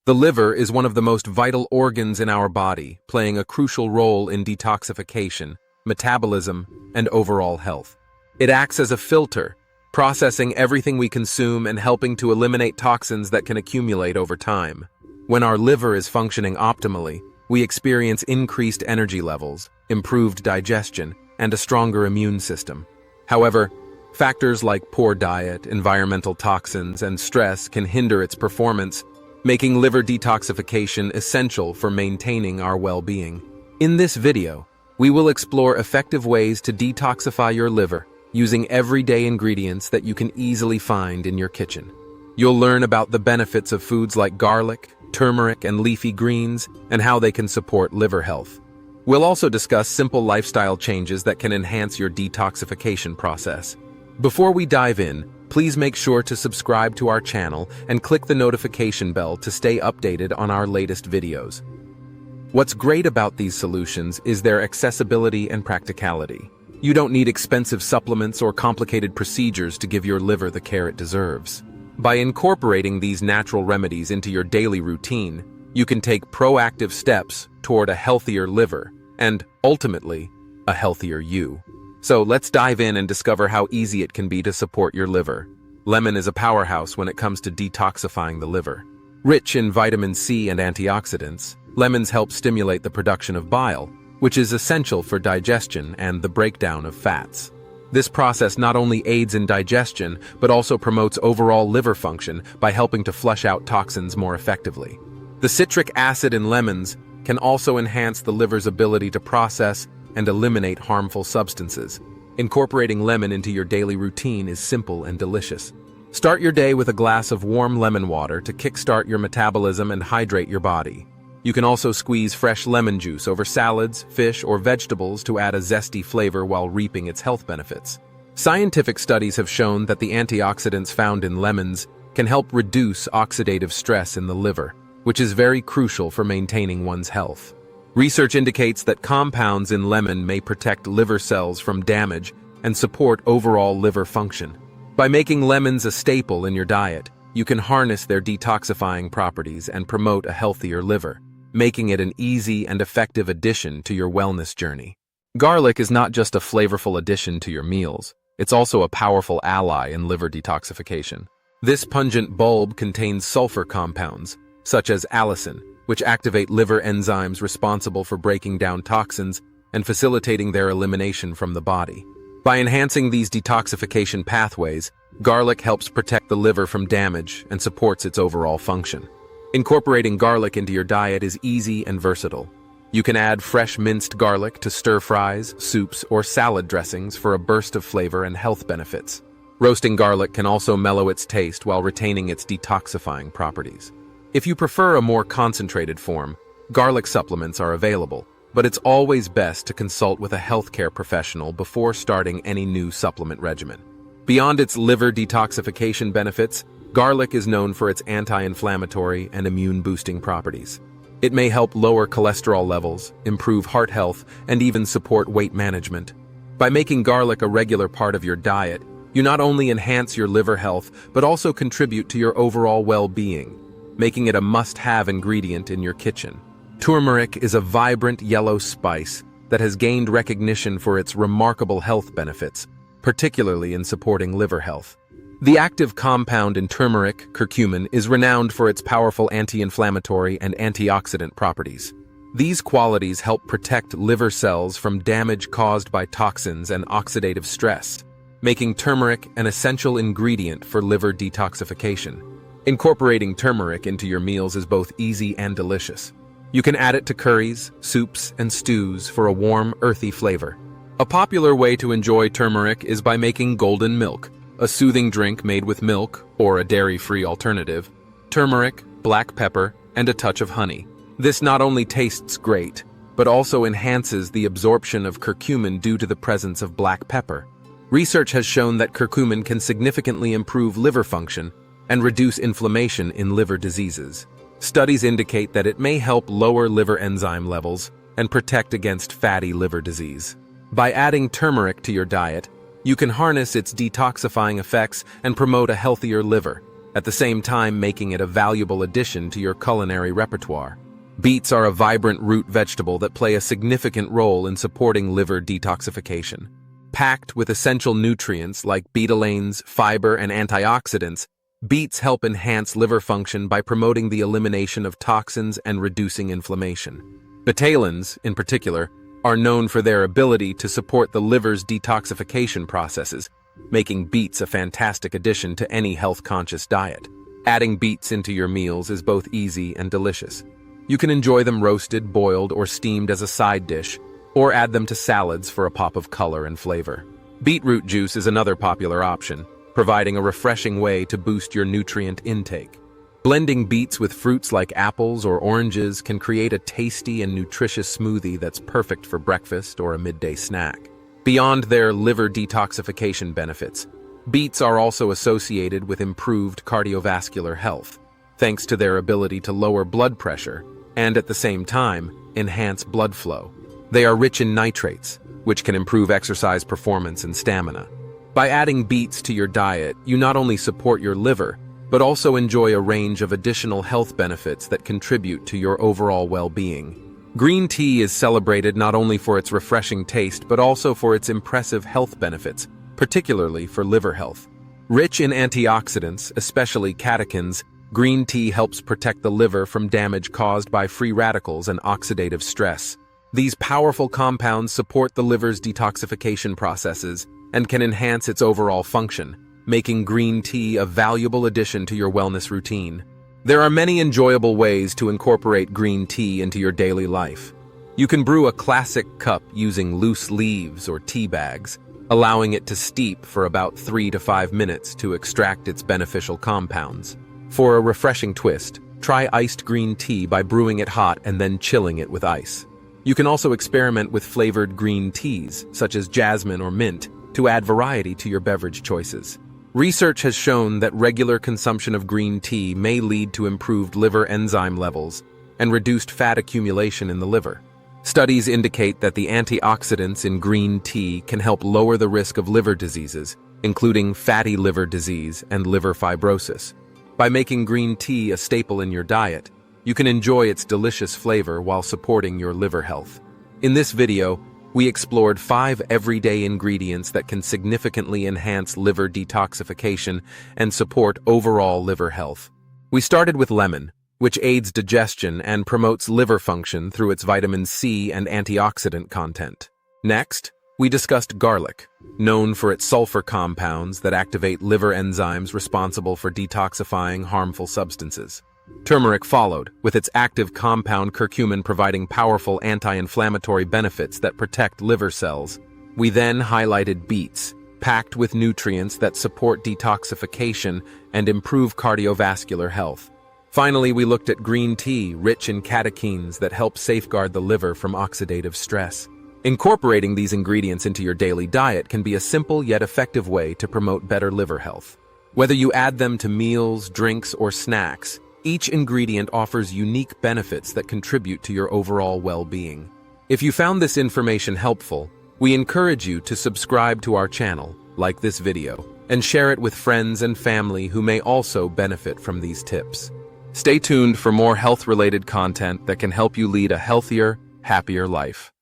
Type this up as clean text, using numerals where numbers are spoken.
The liver is one of the most vital organs in our body, playing a crucial role in detoxification, metabolism, and overall health. It acts as a filter, processing everything we consume and helping to eliminate toxins that can accumulate over time. When our liver is functioning optimally, we experience increased energy levels, improved digestion, and a stronger immune system. However, factors like poor diet, environmental toxins, and stress can hinder its performance, making liver detoxification essential for maintaining our well-being. In this video, we will explore effective ways to detoxify your liver using everyday ingredients that you can easily find in your kitchen. You'll learn about the benefits of foods like garlic, turmeric, and leafy greens, and how they can support liver health. We'll also discuss simple lifestyle changes that can enhance your detoxification process. Before we dive in, please make sure to subscribe to our channel and click the notification bell to stay updated on our latest videos. What's great about these solutions is their accessibility and practicality. You don't need expensive supplements or complicated procedures to give your liver the care it deserves. By incorporating these natural remedies into your daily routine, you can take proactive steps toward a healthier liver and, ultimately, a healthier you. So let's dive in and discover how easy it can be to support your liver. Lemon is a powerhouse when it comes to detoxifying the liver. Rich in vitamin C and antioxidants, lemons help stimulate the production of bile, which is essential for digestion and the breakdown of fats. This process not only aids in digestion, but also promotes overall liver function by helping to flush out toxins more effectively. The citric acid in lemons can also enhance the liver's ability to process and eliminate harmful substances. Incorporating lemon into your daily routine is simple and delicious. Start your day with a glass of warm lemon water to kickstart your metabolism and hydrate your body. You can also squeeze fresh lemon juice over salads, fish, or vegetables to add a zesty flavor while reaping its health benefits. Scientific studies have shown that the antioxidants found in lemons can help reduce oxidative stress in the liver, which is very crucial for maintaining one's health. Research indicates that compounds in lemon may protect liver cells from damage and support overall liver function. By making lemons a staple in your diet, you can harness their detoxifying properties and promote a healthier liver, making it an easy and effective addition to your wellness journey. Garlic is not just a flavorful addition to your meals, it's also a powerful ally in liver detoxification. This pungent bulb contains sulfur compounds, such as allicin, which activate liver enzymes responsible for breaking down toxins and facilitating their elimination from the body. By enhancing these detoxification pathways, garlic helps protect the liver from damage and supports its overall function. Incorporating garlic into your diet is easy and versatile. You can add fresh minced garlic to stir-fries, soups, or salad dressings for a burst of flavor and health benefits. Roasting garlic can also mellow its taste while retaining its detoxifying properties. If you prefer a more concentrated form, garlic supplements are available, but it's always best to consult with a healthcare professional before starting any new supplement regimen. Beyond its liver detoxification benefits, garlic is known for its anti-inflammatory and immune-boosting properties. It may help lower cholesterol levels, improve heart health, and even support weight management. By making garlic a regular part of your diet, you not only enhance your liver health, but also contribute to your overall well-being, making it a must-have ingredient in your kitchen. Turmeric is a vibrant yellow spice that has gained recognition for its remarkable health benefits, particularly in supporting liver health. The active compound in turmeric, curcumin, is renowned for its powerful anti-inflammatory and antioxidant properties. These qualities help protect liver cells from damage caused by toxins and oxidative stress, making turmeric an essential ingredient for liver detoxification. Incorporating turmeric into your meals is both easy and delicious. You can add it to curries, soups, and stews for a warm, earthy flavor. A popular way to enjoy turmeric is by making golden milk, a soothing drink made with milk or a dairy-free alternative, turmeric, black pepper, and a touch of honey. This not only tastes great, but also enhances the absorption of curcumin due to the presence of black pepper. Research has shown that curcumin can significantly improve liver function and reduce inflammation in liver diseases. Studies indicate that it may help lower liver enzyme levels and protect against fatty liver disease. By adding turmeric to your diet, you can harness its detoxifying effects and promote a healthier liver, at the same time making it a valuable addition to your culinary repertoire. Beets are a vibrant root vegetable that play a significant role in supporting liver detoxification. Packed with essential nutrients like betalains, fiber, and antioxidants, beets help enhance liver function by promoting the elimination of toxins and reducing inflammation. Betalains, in particular, are known for their ability to support the liver's detoxification processes, making beets a fantastic addition to any health-conscious diet. Adding beets into your meals is both easy and delicious. You can enjoy them roasted, boiled, or steamed as a side dish, or add them to salads for a pop of color and flavor. Beetroot juice is another popular option, providing a refreshing way to boost your nutrient intake. Blending beets with fruits like apples or oranges can create a tasty and nutritious smoothie that's perfect for breakfast or a midday snack. Beyond their liver detoxification benefits, beets are also associated with improved cardiovascular health, thanks to their ability to lower blood pressure and, at the same time, enhance blood flow. They are rich in nitrates, which can improve exercise performance and stamina. By adding beets to your diet, you not only support your liver, but also enjoy a range of additional health benefits that contribute to your overall well-being. Green tea is celebrated not only for its refreshing taste, but also for its impressive health benefits, particularly for liver health. Rich in antioxidants, especially catechins, green tea helps protect the liver from damage caused by free radicals and oxidative stress. These powerful compounds support the liver's detoxification processes and can enhance its overall function, making green tea a valuable addition to your wellness routine. There are many enjoyable ways to incorporate green tea into your daily life. You can brew a classic cup using loose leaves or tea bags, allowing it to steep for about 3 to 5 minutes to extract its beneficial compounds. For a refreshing twist, try iced green tea by brewing it hot and then chilling it with ice. You can also experiment with flavored green teas, such as jasmine or mint, to add variety to your beverage choices. Research has shown that regular consumption of green tea may lead to improved liver enzyme levels and reduced fat accumulation in the liver. Studies indicate that the antioxidants in green tea can help lower the risk of liver diseases, including fatty liver disease and liver fibrosis. By making green tea a staple in your diet, you can enjoy its delicious flavor while supporting your liver health. In this video, we explored 5 everyday ingredients that can significantly enhance liver detoxification and support overall liver health. We started with lemon, which aids digestion and promotes liver function through its vitamin C and antioxidant content. Next, we discussed garlic, known for its sulfur compounds that activate liver enzymes responsible for detoxifying harmful substances. Turmeric followed, with its active compound curcumin providing powerful anti-inflammatory benefits that protect liver cells. We then highlighted beets, packed with nutrients that support detoxification and improve cardiovascular health. Finally, we looked at green tea, rich in catechins that help safeguard the liver from oxidative stress. Incorporating these ingredients into your daily diet can be a simple yet effective way to promote better liver health. Whether you add them to meals, drinks, or snacks, each ingredient offers unique benefits that contribute to your overall well-being. If you found this information helpful, we encourage you to subscribe to our channel, like this video, and share it with friends and family who may also benefit from these tips. Stay tuned for more health-related content that can help you lead a healthier, happier life.